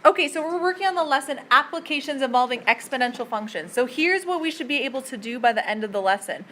Okay, so we're working on the lesson, applications involving exponential functions. So here's what we should be able to do by the end of the lesson.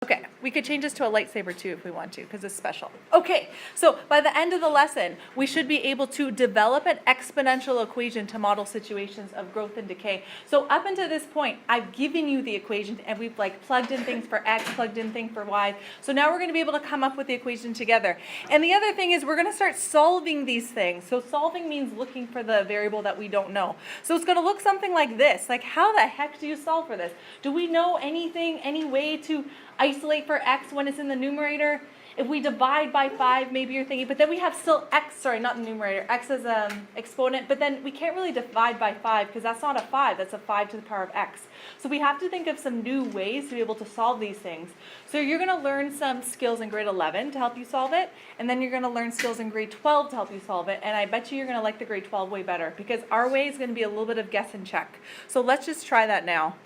Okay, we could change this to a lightsaber too if we want to, because it's special. Okay, so by the end of the lesson, we should be able to develop an exponential equation to model situations of growth and decay. So up until this point, I've given you the equation, and we've like plugged in things for x, plugged in things for y. So now we're going to be able to come up with the equation together. And the other thing is we're going to start solving these things. So solving means looking for the variable that we don't know. So it's going to look something like this. Like, how the heck do you solve for this? Do we know anything, any way to isolate for x when it's in the numerator? If we divide by 5, maybe you're thinking, but then we have still x, sorry, not the numerator, x as an exponent, but then we can't really divide by 5 because that's not a 5, that's a 5 to the power of x. So we have to think of some new ways to be able to solve these things. So you're going to learn some skills in grade 11 to help you solve it, and then you're going to learn skills in grade 12 to help you solve it, and I bet you're going to like the grade 12 way better because our way is going to be a little bit of guess and check. So let's just try that now.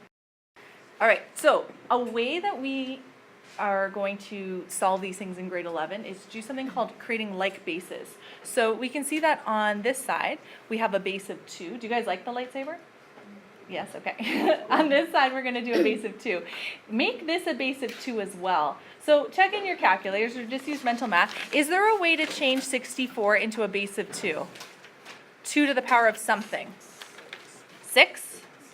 All right, so a way that we are going to solve these things in grade 11 is do something called creating like bases. So we can see that on this side, we have a base of 2. Do you guys like the lightsaber? Yes, okay. On this side, we're going to do a base of 2. Make this a base of 2 as well. So check in your calculators or just use mental math. Is there a way to change 64 into a base of 2? 2 to the power of something. 6?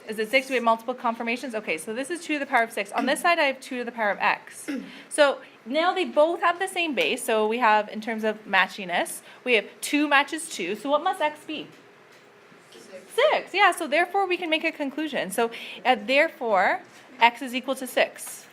Is it 6? Do we have multiple confirmations? Okay, so this is 2 to the power of 6. On this side, I have 2 to the power of x. So now they both have the same base. So we have, in terms of matchiness, we have 2 matches 2. So what must x be? 6. Yeah, so therefore we can make a conclusion. So therefore, x is equal to 6.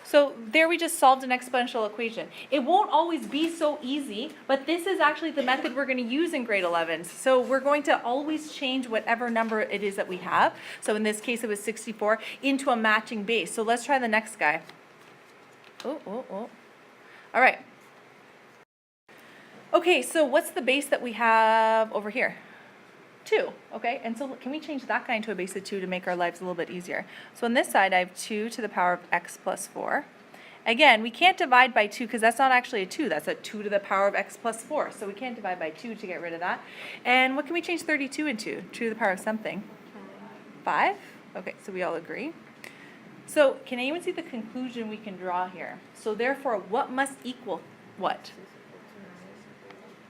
So there we just solved an exponential equation. It won't always be so easy, but this is actually the method we're going to use in grade 11. So we're going to always change whatever number it is that we have. So in this case, it was 64 into a matching base. So let's try the next guy. Oh. All right. Okay, so what's the base that we have over here? 2, okay? And so can we change that guy into a base of 2 to make our lives a little bit easier? So on this side, I have 2 to the power of x plus 4. Again, we can't divide by 2 because that's not actually a 2. That's a 2 to the power of x plus 4. So we can't divide by 2 to get rid of that. And what can we change 32 into? 2 to the power of something. 5? Okay, so we all agree. So can anyone see the conclusion we can draw here? So therefore, what must equal what?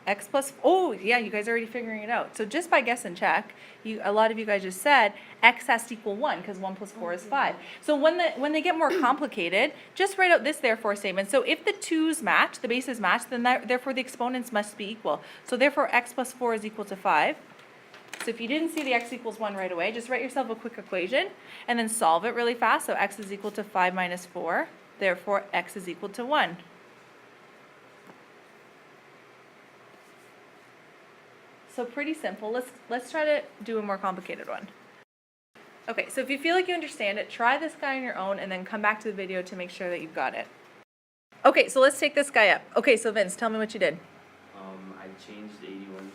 X plus, oh yeah, you guys are already figuring it out. So just by guess and check, a lot of you guys just said x has to equal 1 because 1 plus 4 is 5. So when they get more complicated, just write out this therefore statement. So if the 2's match, the bases match, then therefore the exponents must be equal. So therefore x plus 4 is equal to 5. So if you didn't see the x equals 1 right away, just write yourself a quick equation and then solve it really fast. So x is equal to 5 minus 4. Therefore x is equal to 1. So pretty simple. Let's try to do a more complicated one. Okay, so if you feel like you understand it, try this guy on your own and then come back to the video to make sure that you've got it. Okay, so let's take this guy up. Okay, so Vince, tell me what you did. I changed 81 to 9.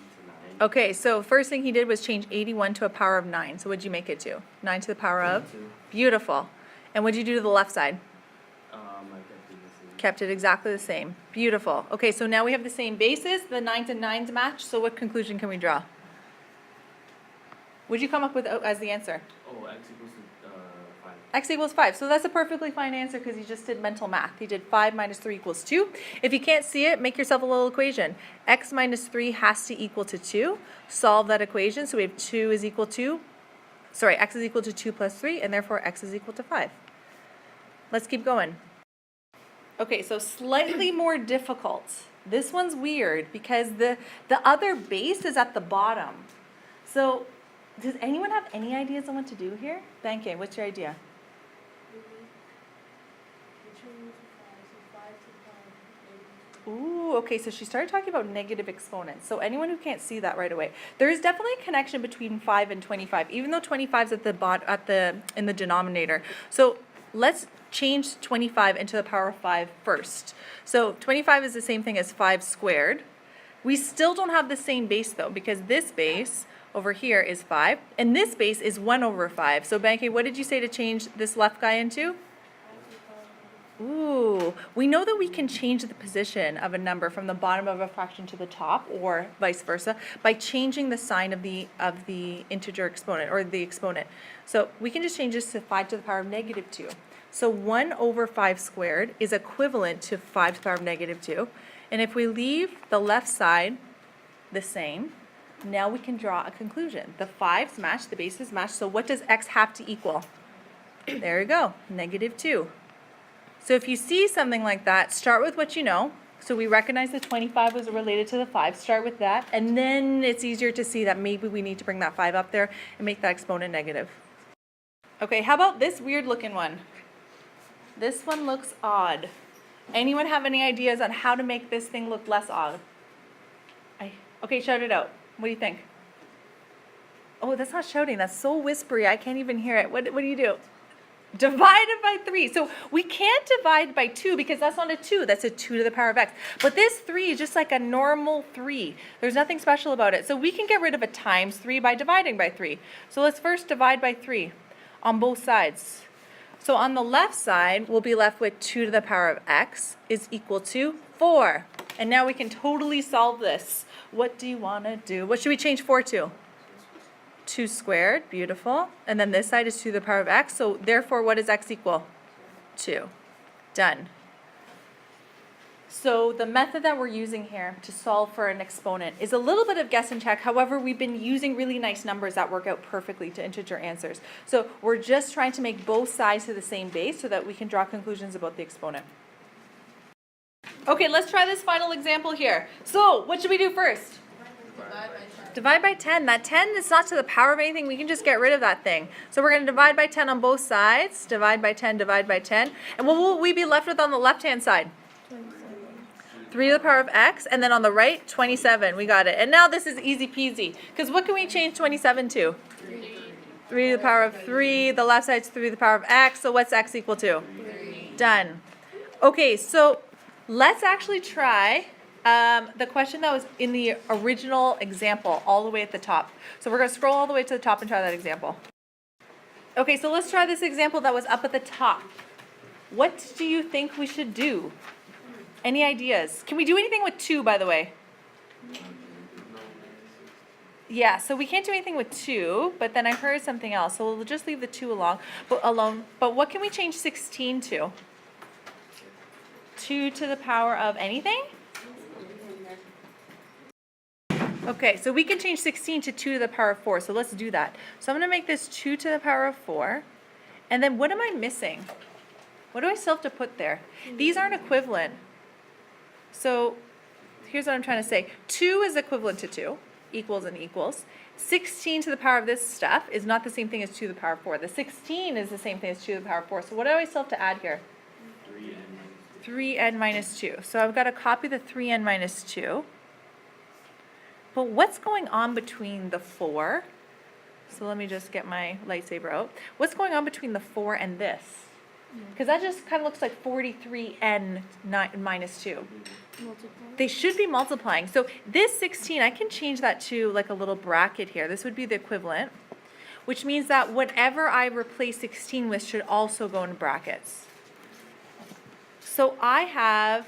Okay, so first thing he did was change 81 to a power of 9. So what'd you make it to? 9 to the power of? 22. Beautiful. And what'd you do to the left side? I kept it the same. Kept it exactly the same. Beautiful. Okay, so now we have the same bases. The 9s and 9s match. So what conclusion can we draw? What'd you come up with as the answer? Oh, x equals to 5. X equals 5. So that's a perfectly fine answer because you just did mental math. You did 5 minus 3 equals 2. If you can't see it, make yourself a little equation. X minus 3 has to equal to 2. Solve that equation. So we have x is equal to 2 plus 3, and therefore x is equal to 5. Let's keep going. Okay, so slightly more difficult. This one's weird because the other base is at the bottom. So does anyone have any ideas on what to do here? Banke, what's your idea? Ooh, okay, so she started talking about negative exponents. So anyone who can't see that right away, there is definitely a connection between 5 and 25, even though 25 is in the denominator. So let's change 25 into the power of 5 first. So 25 is the same thing as 5 squared. We still don't have the same base though, because this base over here is 5, and this base is 1 over 5. So Banke, what did you say to change this left guy into? Ooh, we know that we can change the position of a number from the bottom of a fraction to the top, or vice versa, by changing the sign of the integer exponent, or the exponent. So we can just change this to 5 to the power of negative 2. So 1 over 5 squared is equivalent to 5 to the power of negative 2. And if we leave the left side the same, now we can draw a conclusion. The 5's match, the bases match, so what does x have to equal? There you go, negative 2. So if you see something like that, start with what you know. So we recognize that 25 was related to the 5. Start with that. And then it's easier to see that maybe we need to bring that 5 up there and make that exponent negative. Okay, how about this weird looking one? This one looks odd. Anyone have any ideas on how to make this thing look less odd? Okay, shout it out. What do you think? Oh, that's not shouting. That's so whispery. I can't even hear it. What do you do? Divide it by 3. So we can't divide by 2 because that's not a 2. That's a 2 to the power of x. But this 3 is just like a normal 3. There's nothing special about it. So we can get rid of a times 3 by dividing by 3. So let's first divide by 3 on both sides. So on the left side, we'll be left with 2 to the power of x is equal to 4. And now we can totally solve this. What do you want to do? What should we change 4 to? 2 squared, beautiful. And then this side is 2 to the power of x, so therefore what does x equal? 2. Done. So the method that we're using here to solve for an exponent is a little bit of guess and check. However, we've been using really nice numbers that work out perfectly to integer answers. So we're just trying to make both sides to the same base so that we can draw conclusions about the exponent. Okay, let's try this final example here. So what should we do first? Divide by 10. That 10 is not to the power of anything. We can just get rid of that thing. So we're going to divide by 10 on both sides. Divide by 10, divide by 10. And what will we be left with on the left-hand side? 3 to the power of x. And then on the right, 27. We got it. And now this is easy peasy. Because what can we change 27 to? 3 to the power of 3. The left side's 3 to the power of x. So what's x equal to? 3. Done. Okay, so let's actually try the question that was in the original example all the way at the top. So we're going to scroll all the way to the top and try that example. Okay, so let's try this example that was up at the top. What do you think we should do? Any ideas? Can we do anything with 2, by the way? Yeah, so we can't do anything with 2, but then I heard something else. So we'll just leave the 2 alone. But what can we change 16 to? 2 to the power of anything? Okay, so we can change 16 to 2 to the power of 4, so let's do that. So I'm going to make this 2 to the power of 4, and then what am I missing? What do I still have to put there? These aren't equivalent. So here's what I'm trying to say. 2 is equivalent to 2, equals and equals. 16 to the power of this stuff is not the same thing as 2 to the power of 4. The 16 is the same thing as 2 to the power of 4, so what do I still have to add here? 3n minus 2. So I've got to copy the 3n minus 2. But what's going on between the 4? So let me just get my lightsaber out. What's going on between the 4 and this? Because that just kind of looks like 43n minus 2. They should be multiplying. So this 16, I can change that to like a little bracket here. This would be the equivalent, which means that whatever I replace 16 with should also go in brackets. So I have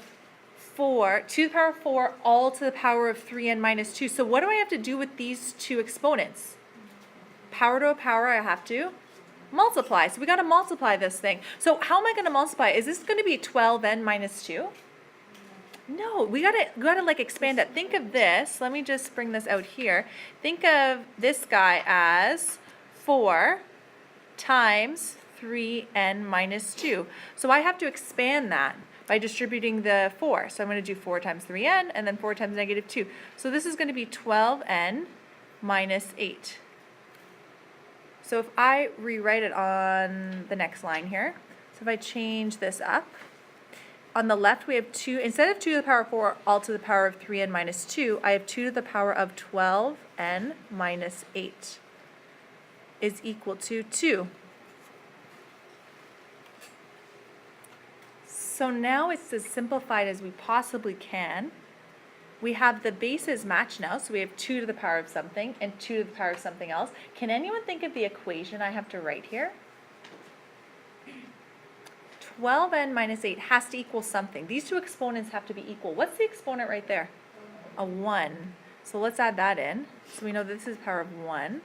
4, 2 to the power of 4, all to the power of 3n minus 2. So what do I have to do with these two exponents? Power to a power, I have to multiply. So we got to multiply this thing. So how am I going to multiply? Is this going to be 12n minus 2? No, we gotta like expand it. Think of this. Let me just bring this out here. Think of this guy as 4 times 3n minus 2. So I have to expand that by distributing the 4. So I'm going to do 4 times 3n and then 4 times negative 2. So this is going to be 12n minus 8. So if I rewrite it on the next line here, so if I change this up, on the left we have 2, instead of 2 to the power of 4, all to the power of 3n minus 2, I have 2 to the power of 12n minus 8 is equal to 2. So now it's as simplified as we possibly can. We have the bases match now, so we have 2 to the power of something and 2 to the power of something else. Can anyone think of the equation I have to write here? 12n minus 8 has to equal something. These two exponents have to be equal. What's the exponent right there? A 1. So let's add that in. So we know this is power of 1.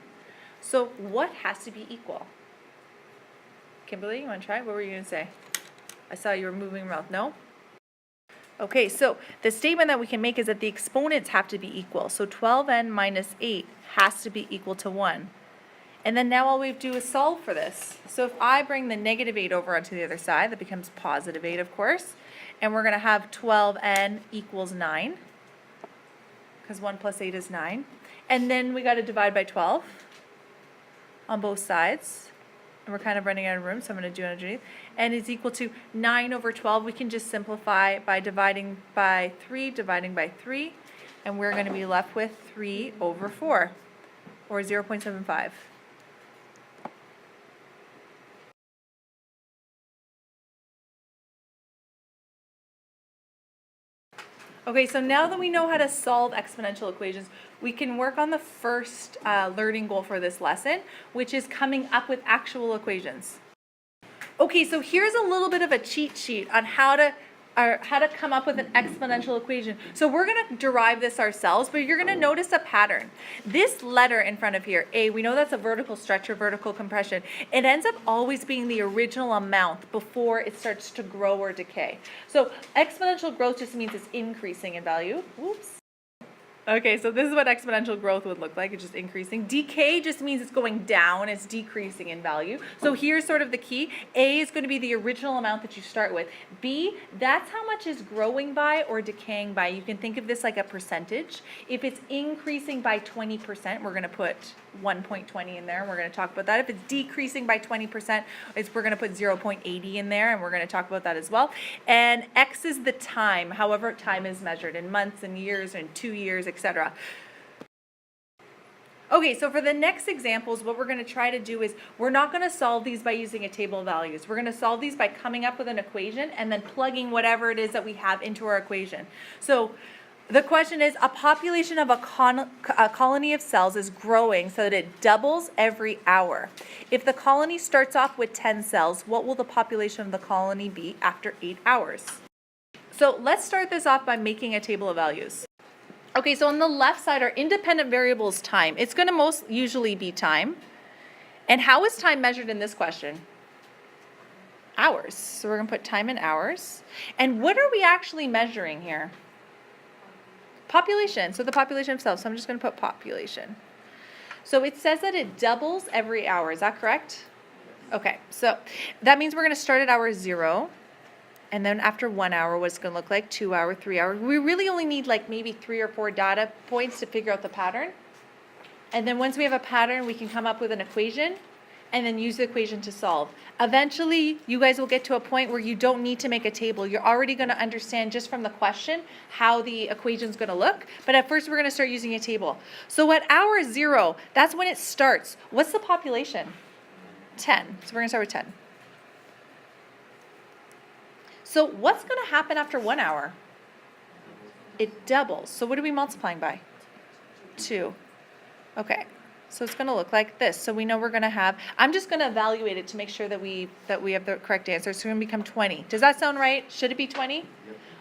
So what has to be equal? Kimberly, you want to try? What were you going to say? I saw you were moving your mouth. No? Okay, so the statement that we can make is that the exponents have to be equal. So 12n minus 8 has to be equal to 1. And then now all we have to do is solve for this. So if I bring the negative 8 over onto the other side, that becomes positive 8, of course. And we're going to have 12n equals 9, because 1 plus 8 is 9. And then we got to divide by 12 on both sides. And we're kind of running out of room, so I'm going to do it underneath. And it's equal to 9 over 12. We can just simplify by dividing by 3, and we're going to be left with 3 over 4, or 0.75. Okay, so now that we know how to solve exponential equations, we can work on the first learning goal for this lesson, which is coming up with actual equations. Okay, so here's a little bit of a cheat sheet on how to come up with an exponential equation. So we're going to derive this ourselves, but you're going to notice a pattern. This letter in front of here, A, we know that's a vertical stretch or vertical compression. It ends up always being the original amount before it starts to grow or decay. So exponential growth just means it's increasing in value. Whoops. Okay, so this is what exponential growth would look like. It's just increasing. Decay just means it's going down. It's decreasing in value. So here's sort of the key. A is going to be the original amount that you start with. B, that's how much is growing by or decaying by. You can think of this like a percentage. If it's increasing by 20%, we're going to put 1.20 in there, and we're going to talk about that. If it's decreasing by 20%, we're going to put 0.80 in there, and we're going to talk about that as well. And X is the time, however time is measured in months and years and 2 years, etc. Okay, so for the next examples, what we're going to try to do is we're not going to solve these by using a table of values. We're going to solve these by coming up with an equation and then plugging whatever it is that we have into our equation. So the question is, a population of a colony of cells is growing so that it doubles every hour. If the colony starts off with 10 cells, what will the population of the colony be after 8 hours? So let's start this off by making a table of values. Okay, so on the left side, our independent variable is time. It's going to most usually be time. And how is time measured in this question? Hours. So we're going to put time in hours. And what are we actually measuring here? Population. So the population of cells. So I'm just going to put population. So it says that it doubles every hour. Is that correct? Okay, so that means we're going to start at hour 0. And then after 1 hour, what's it going to look like? 2 hour, 3 hour. We really only need like maybe 3 or 4 data points to figure out the pattern. And then once we have a pattern, we can come up with an equation and then use the equation to solve. Eventually, you guys will get to a point where you don't need to make a table. You're already going to understand just from the question how the equation's going to look. But at first, we're going to start using a table. So at hour 0, that's when it starts. What's the population? 10. So we're going to start with 10. So what's going to happen after 1 hour? It doubles. So what are we multiplying by? 2. Okay. So it's going to look like this. So we know we're going to have, I'm just going to evaluate it to make sure that we have the correct answer. So it's going to become 20. Does that sound right? Should it be 20? Yep.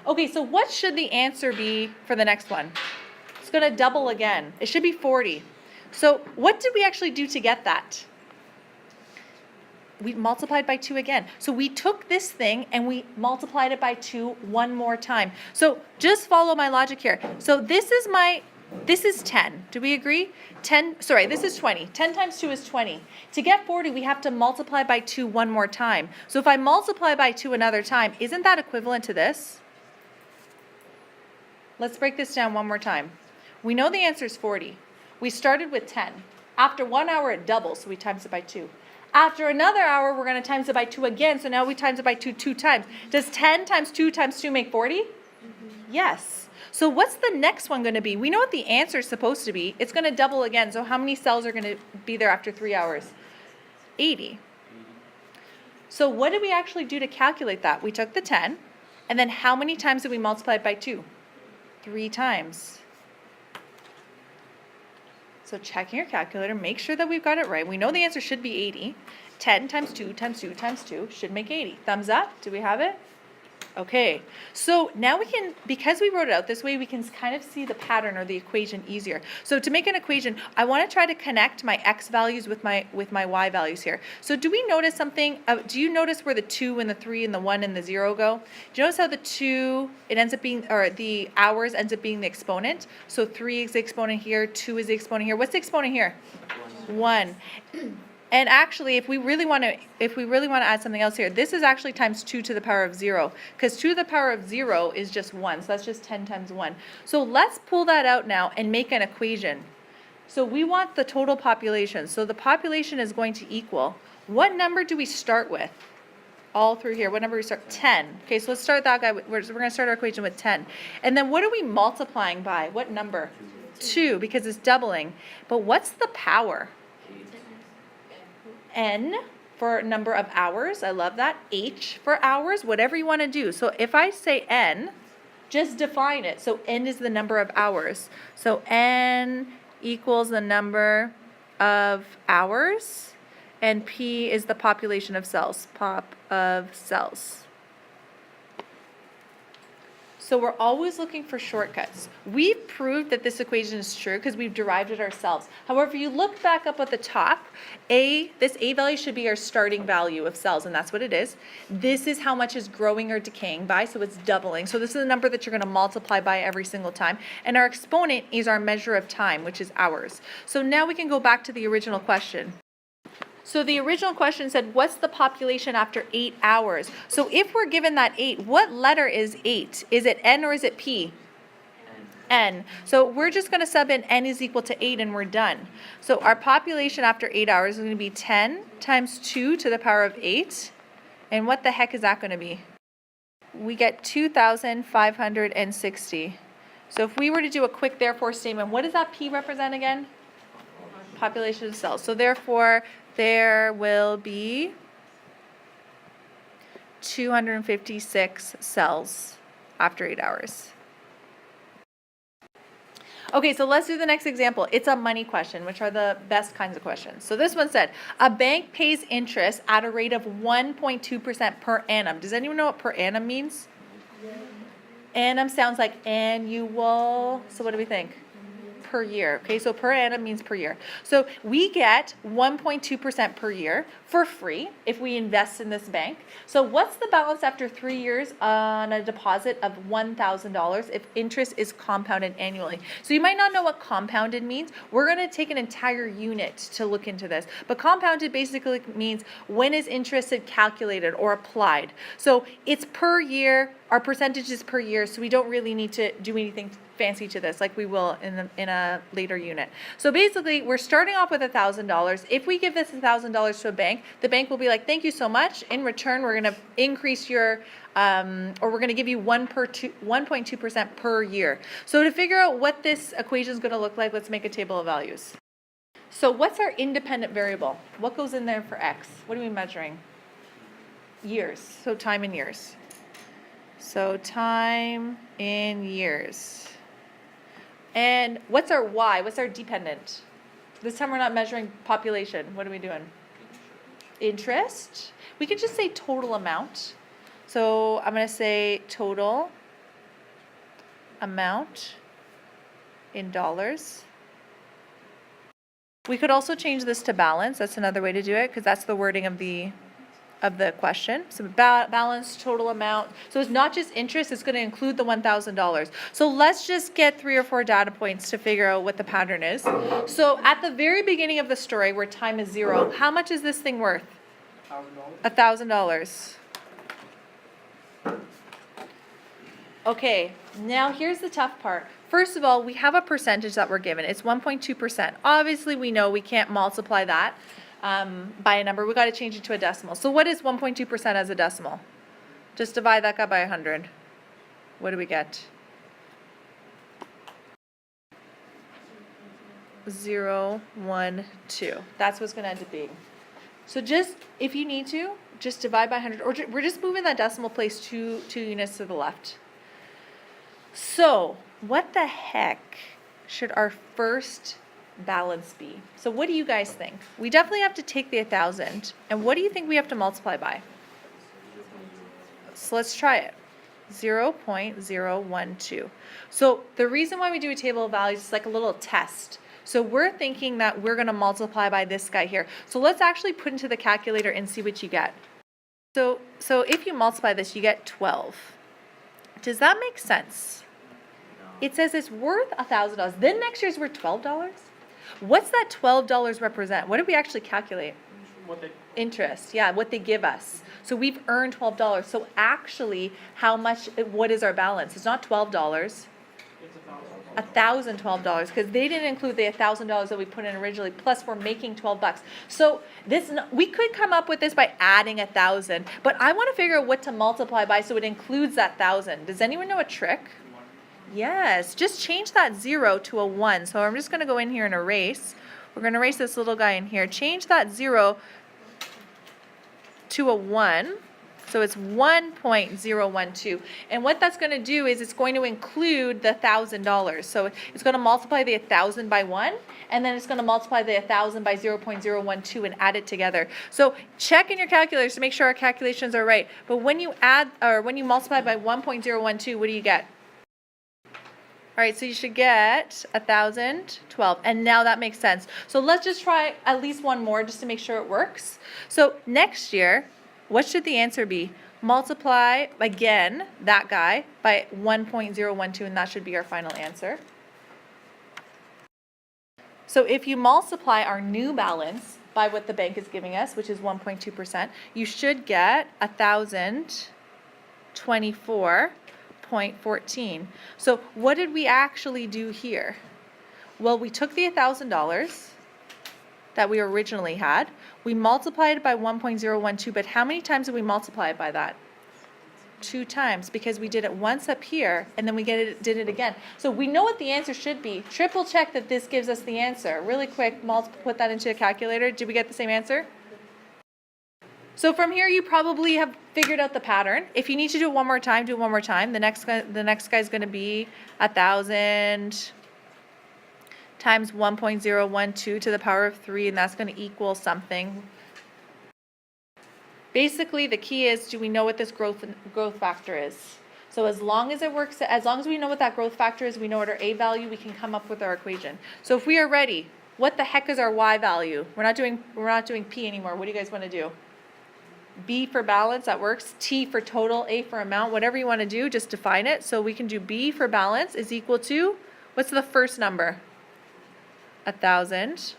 Okay, so what should the answer be for the next one? It's going to double again. It should be 40. So what did we actually do to get that? We multiplied by 2 again. So we took this thing and we multiplied it by 2 one more time. So just follow my logic here. So this is 10. Do we agree? This is 20. 10 times 2 is 20. To get 40, we have to multiply by 2 one more time. So if I multiply by 2 another time, isn't that equivalent to this? Let's break this down one more time. We know the answer is 40. We started with 10. After 1 hour, it doubles, so we times it by 2. After another hour, we're going to times it by 2 again, so now we times it by 2 times. Does 10 times 2 times 2 make 40? Mm-hmm. Yes. So what's the next one going to be? We know what the answer is supposed to be. It's going to double again, so how many cells are going to be there after 3 hours? 80. So what did we actually do to calculate that? We took the 10, and then how many times did we multiply it by 2? 3 times. So checking your calculator, make sure that we've got it right. We know the answer should be 80. 10 times 2 times 2 times 2 should make 80. Thumbs up. Do we have it? Okay, so now we can, because we wrote it out this way, we can kind of see the pattern or the equation easier. So to make an equation, I want to try to connect my x values with my y values here. So do we notice something? Do you notice where the 2 and the 3 and the 1 and the 0 go? Do you notice how the 2, it ends up being, or the hours ends up being the exponent? So 3 is the exponent here, 2 is the exponent here. What's the exponent here? 1. And actually, if we really want to add something else here, this is actually times 2 to the power of 0, because 2 to the power of 0 is just 1, so that's just 10 times 1. So let's pull that out now and make an equation. So we want the total population. So the population is going to equal, what number do we start with? All through here, what number do we start? 10. Okay, so let's start that guy. We're going to start our equation with 10. And then what are we multiplying by? What number? 2, because it's doubling. But what's the power? N for number of hours, I love that. H for hours, whatever you want to do. So if I say N, just define it. So N is the number of hours. So N equals the number of hours, and P is the population of cells, pop of cells. So we're always looking for shortcuts. We've proved that this equation is true because we've derived it ourselves. However, if you look back up at the top, this A value should be our starting value of cells, and that's what it is. This is how much is growing or decaying by, so it's doubling. So this is the number that you're going to multiply by every single time. And our exponent is our measure of time, which is hours. So now we can go back to the original question. So the original question said, what's the population after 8 hours? So if we're given that 8, what letter is 8? Is it N or is it P? N. So we're just going to sub in N is equal to 8 and we're done. So our population after 8 hours is going to be 10 times 2 to the power of 8. And what the heck is that going to be? We get 2,560. So if we were to do a quick therefore statement, what does that P represent again? Population of cells. So therefore, there will be 256 cells after 8 hours. Okay, so let's do the next example. It's a money question, which are the best kinds of questions. So this one said, a bank pays interest at a rate of 1.2% per annum. Does anyone know what per annum means? Yeah. Annum sounds like annual. So what do we think? Per year. Okay, so per annum means per year. So we get 1.2% per year for free if we invest in this bank. So what's the balance after 3 years on a deposit of $1,000 if interest is compounded annually? So you might not know what compounded means. We're going to take an entire unit to look into this. But compounded basically means when is interest calculated or applied. So it's per year. Our percentage is per year, so we don't really need to do anything fancy to this like we will in a later unit. So basically, we're starting off with $1,000. If we give this $1,000 to a bank, the bank will be like, thank you so much. In return, we're going to increase your, or we're going to give you 1.2% per year. So to figure out what this equation is going to look like, let's make a table of values. So what's our independent variable? What goes in there for X? What are we measuring? Years. So time in years. So time in years. And what's our Y? What's our dependent? This time we're not measuring population. What are we doing? Interest. We could just say total amount. So I'm going to say total amount in dollars. We could also change this to balance. That's another way to do it because that's the wording of the question. So balance, total amount. So it's not just interest, it's going to include the $1,000. So let's just get 3 or 4 data points to figure out what the pattern is. So at the very beginning of the story where time is 0, how much is this thing worth? $1,000. Okay, now here's the tough part. First of all, we have a percentage that we're given. It's 1.2%. Obviously, we know we can't multiply that by a number. We've got to change it to a decimal. So what is 1.2% as a decimal? Just divide that guy by 100. What do we get? 0.12. That's what's going to end up being. So just, if you need to, just divide by 100. Or we're just moving that decimal place two units to the left. So what the heck should our first balance be? So what do you guys think? We definitely have to take the 1,000. And what do you think we have to multiply by? So let's try it. 0.012. So the reason why we do a table of values is like a little test. So we're thinking that we're going to multiply by this guy here. So let's actually put into the calculator and see what you get. So if you multiply this, you get 12. Does that make sense? It says it's worth $1,000. Then next year's worth $12. What's that $12 represent? What did we actually calculate? Interest, yeah, what they give us. So we've earned $12. So actually, what is our balance? It's not $12. $1,012, because they didn't include the $1,000 that we put in originally, plus we're making $12. So we could come up with this by adding 1,000, but I want to figure out what to multiply by so it includes that 1,000. Does anyone know a trick? Yes, just change that 0 to a 1. So I'm just going to go in here and erase. We're going to erase this little guy in here. Change that 0 to a 1. So it's 1.012. And what that's going to do is it's going to include the $1,000. So it's going to multiply the 1,000 by 1, and then it's going to multiply the 1,000 by 0.012 and add it together. So check in your calculators to make sure our calculations are right. But when you multiply by 1.012, what do you get? All right, so you should get 1,012, and now that makes sense. So let's just try at least one more just to make sure it works. So next year, what should the answer be? Multiply, again, that guy by 1.012, and that should be our final answer. So if you multiply our new balance by what the bank is giving us, which is 1.2%, you should get 1,024.14. So what did we actually do here? Well, we took the $1,000 that we originally had. We multiplied it by 1.012, but how many times did we multiply it by that? 2 times, because we did it once up here, and then we did it again. So we know what the answer should be. Triple check that this gives us the answer. Really quick, put that into a calculator. Did we get the same answer? So from here, you probably have figured out the pattern. If you need to do it one more time, do it one more time. The next guy is going to be 1,000 times 1.012 to the power of 3, and that's going to equal something. Basically, the key is, do we know what this growth factor is? So as long as it works, as long as we know what that growth factor is, we know what our A value, we can come up with our equation. So if we are ready, what the heck is our Y value? We're not doing P anymore. What do you guys want to do? B for balance, that works. T for total, A for amount, whatever you want to do, just define it. So we can do B for balance is equal to, what's the first number? 1,000.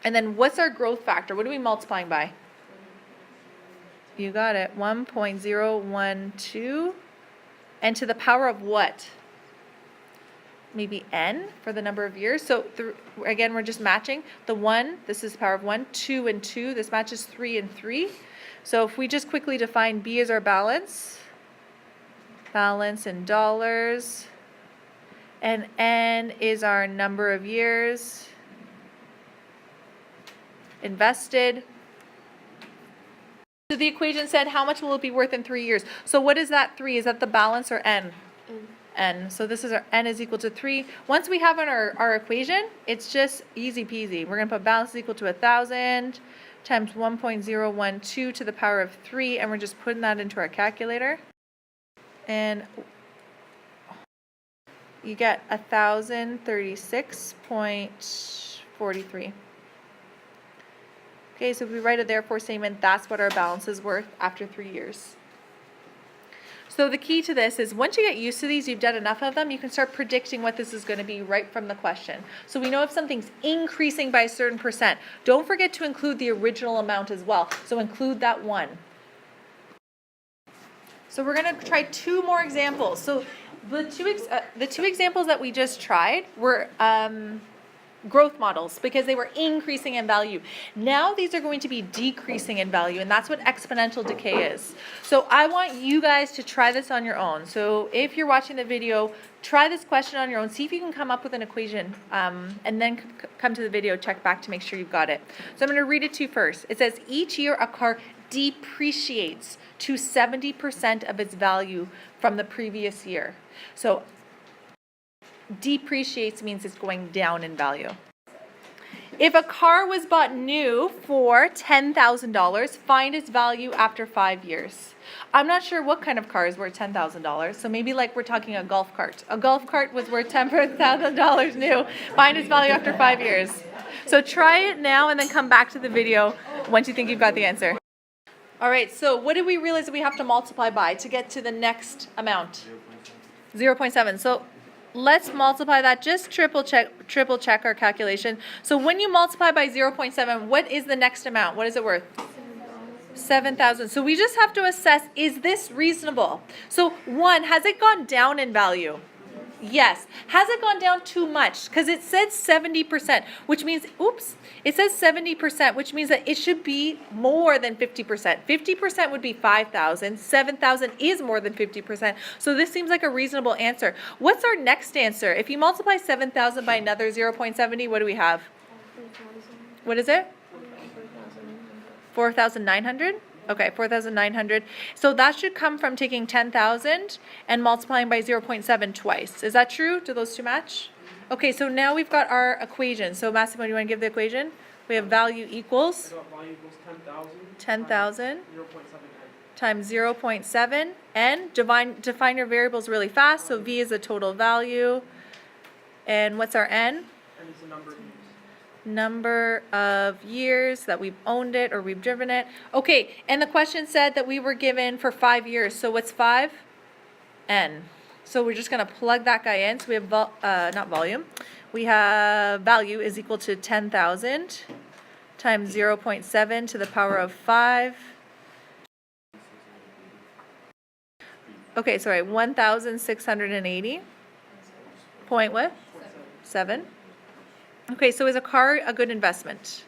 And then what's our growth factor? What are we multiplying by? You got it, 1.012. And to the power of what? Maybe n for the number of years. So again, we're just matching. The 1, this is the power of 1, 2 and 2. This matches 3 and 3. So if we just quickly define B as our balance in dollars, and n is our number of years invested. So the equation said, how much will it be worth in 3 years? So what is that 3? Is that the balance or n? N. So this is our n is equal to 3. Once we have our equation, it's just easy peasy. We're going to put balance is equal to 1,000 times 1.012 to the power of 3, and we're just putting that into our calculator. And you get 1,036.43. Okay, so if we write a therefore statement, that's what our balance is worth after 3 years. So the key to this is once you get used to these, you've done enough of them, you can start predicting what this is going to be right from the question. So we know if something's increasing by a certain percent. Don't forget to include the original amount as well. So include that 1. So we're going to try 2 more examples. So the two examples that we just tried were growth models because they were increasing in value. Now these are going to be decreasing in value, and that's what exponential decay is. So I want you guys to try this on your own. So if you're watching the video, try this question on your own. See if you can come up with an equation, and then come to the video, check back to make sure you've got it. So I'm going to read it to you first. It says, each year a car depreciates to 70% of its value from the previous year. So depreciates means it's going down in value. If a car was bought new for $10,000, find its value after 5 years. I'm not sure what kind of car is worth $10,000, so maybe like we're talking a golf cart. A golf cart was worth $10,000 new. Find its value after 5 years. So try it now and then come back to the video once you think you've got the answer. All right, so what did we realize that we have to multiply by to get to the next amount? 0.7. So let's multiply that. Just triple check our calculation. So when you multiply by 0.7, what is the next amount? What is it worth? 7,000. So we just have to assess, is this reasonable? So 1, has it gone down in value? Yes. Has it gone down too much? Because it said 70%, which means, it says 70%, which means that it should be more than 50%. 50% would be 5,000. 7,000 is more than 50%. So this seems like a reasonable answer. What's our next answer? If you multiply 7,000 by another 0.70, what do we have? What is it? 4,900? Okay, 4,900. So that should come from taking 10,000 and multiplying by 0.7 twice. Is that true? Do those two match? Okay, so now we've got our equation. So Massimo, do you want to give the equation? We have value equals 10,000 times 0.7 n. Define your variables really fast. So V is the total value. And what's our n? And it's the number of years. Number of years that we've owned it or we've driven it. Okay, and the question said that we were given for 5 years. So what's 5? N. So we're just going to plug that guy in. So we have, not volume, we have value is equal to 10,000 times 0.7 to the power of 5. Okay, sorry, 1,680. Point what? 7. Okay, so is a car a good investment?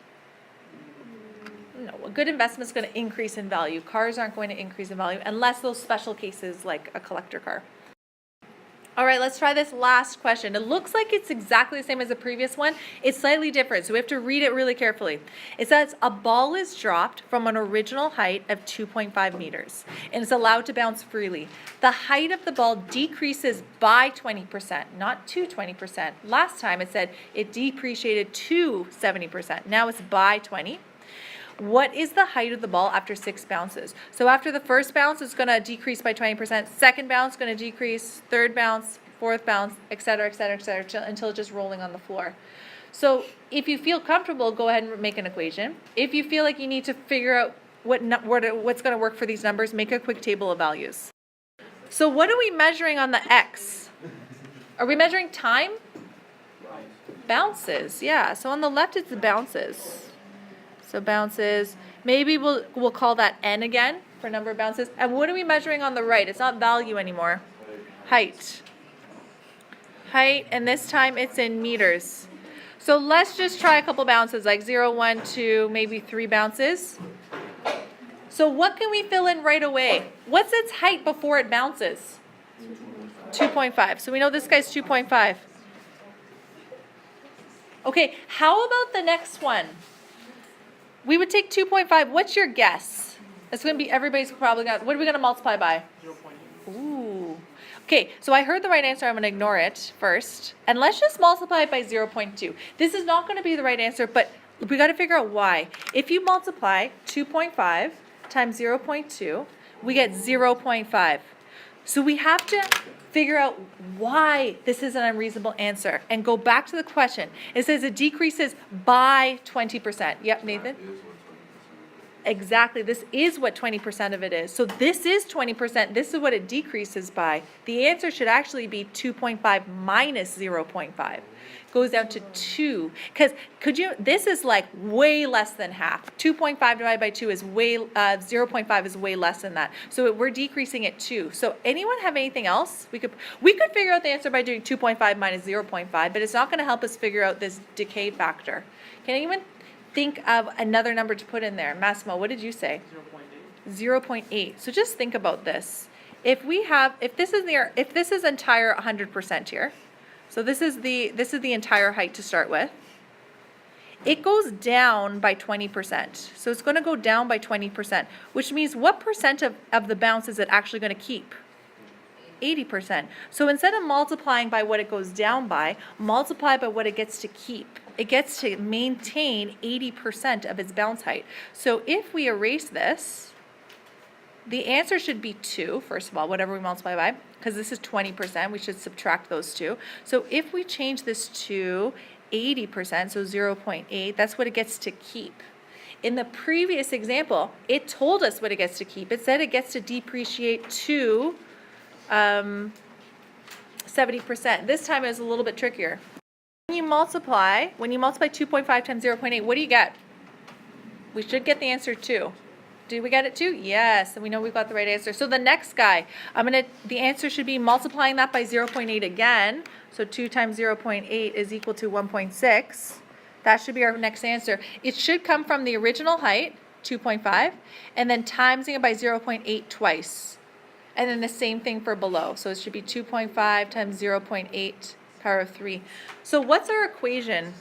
No, a good investment is going to increase in value. Cars aren't going to increase in value unless those special cases like a collector car. All right, let's try this last question. It looks like it's exactly the same as the previous one. It's slightly different, so we have to read it really carefully. It says a ball is dropped from an original height of 2.5 meters and is allowed to bounce freely. The height of the ball decreases by 20%, not to 20%. Last time it said it depreciated to 70%. Now it's by 20. What is the height of the ball after 6 bounces? So after the first bounce, it's going to decrease by 20%. Second bounce, going to decrease. Third bounce, fourth bounce, etc., etc., etc., until it's just rolling on the floor. So if you feel comfortable, go ahead and make an equation. If you feel like you need to figure out what's going to work for these numbers, make a quick table of values. So what are we measuring on the x? Are we measuring time? Bounces, yeah. So on the left, it's the bounces. So bounces, maybe we'll call that n again for number of bounces. And what are we measuring on the right? It's not value anymore. Height. Height, and this time it's in meters. So let's just try a couple bounces, like 0, 1, 2, maybe 3 bounces. So what can we fill in right away? What's its height before it bounces? 2.5. So we know this guy's 2.5. Okay, how about the next one? We would take 2.5. What's your guess? It's going to be everybody's probably going to, what are we going to multiply by? 0.8. Ooh. Okay, so I heard the right answer. I'm going to ignore it first. And let's just multiply it by 0.2. This is not going to be the right answer, but we got to figure out why. If you multiply 2.5 times 0.2, we get 0.5. So we have to figure out why this is an unreasonable answer and go back to the question. It says it decreases by 20%. Yep, Nathan? Exactly. This is what 20% of it is. So this is 20%. This is what it decreases by. The answer should actually be 2.5 minus 0.5. Goes down to 2. Because this is like way less than half. 2.5 divided by 2 is 0.5 is way less than that. So we're decreasing it 2. So anyone have anything else? We could figure out the answer by doing 2.5 minus 0.5, but it's not going to help us figure out this decay factor. Can anyone think of another number to put in there? Massimo, what did you say? 0.8. 0.8. So just think about this. If this is entire 100% here, so this is the entire height to start with. It goes down by 20%. So it's going to go down by 20%, which means what percent of the bounce is it actually going to keep? 80%. So instead of multiplying by what it goes down by, multiply by what it gets to keep. It gets to maintain 80% of its bounce height. So if we erase this, the answer should be 2, first of all, whatever we multiply by, because this is 20%, we should subtract those two. So if we change this to 80%, so 0.8, that's what it gets to keep. In the previous example, it told us what it gets to keep. It said it gets to depreciate to 70%. This time it was a little bit trickier. When you multiply 2.5 times 0.8, what do you get? We should get the answer 2. Did we get it 2? Yes, and we know we've got the right answer. So the next guy, the answer should be multiplying that by 0.8 again. So 2 times 0.8 is equal to 1.6. That should be our next answer. It should come from the original height, 2.5, and then timesing it by 0.8 twice. And then the same thing for below. So it should be 2.5 times 0.8 power of 3. So what's our equation?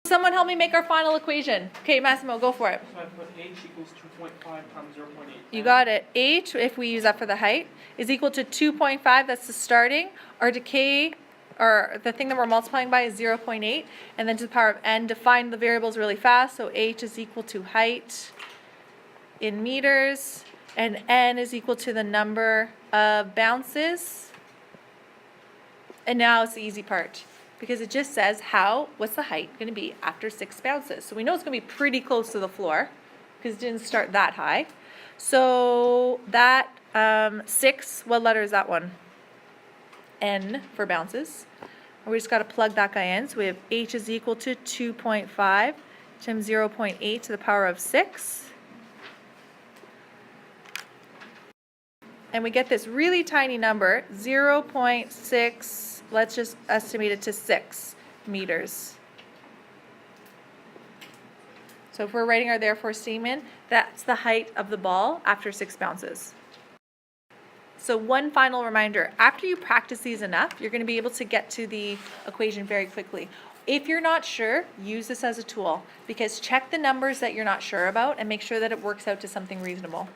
Someone help me make our final equation. Okay, Massimo, go for it. So I put h equals 2.5 times 0.8. You got it. H, if we use that for the height, is equal to 2.5. That's the starting. Our decay, or the thing that we're multiplying by, is 0.8. And then to the power of n, define the variables really fast. So h is equal to height in meters, and n is equal to the number of bounces. And now it's the easy part, because it just says what's the height going to be after 6 bounces. So we know it's going to be pretty close to the floor, because it didn't start that high. So that 6, what letter is that one? N for bounces. And we just got to plug that guy in. So we have h is equal to 2.5 times 0.8 to the power of 6. And we get this really tiny number, 0.6, let's just estimate it to 6 meters. So if we're writing our therefore statement, that's the height of the ball after 6 bounces. So one final reminder, after you practice these enough, you're going to be able to get to the equation very quickly. If you're not sure, use this as a tool, because check the numbers that you're not sure about and make sure that it works out to something reasonable.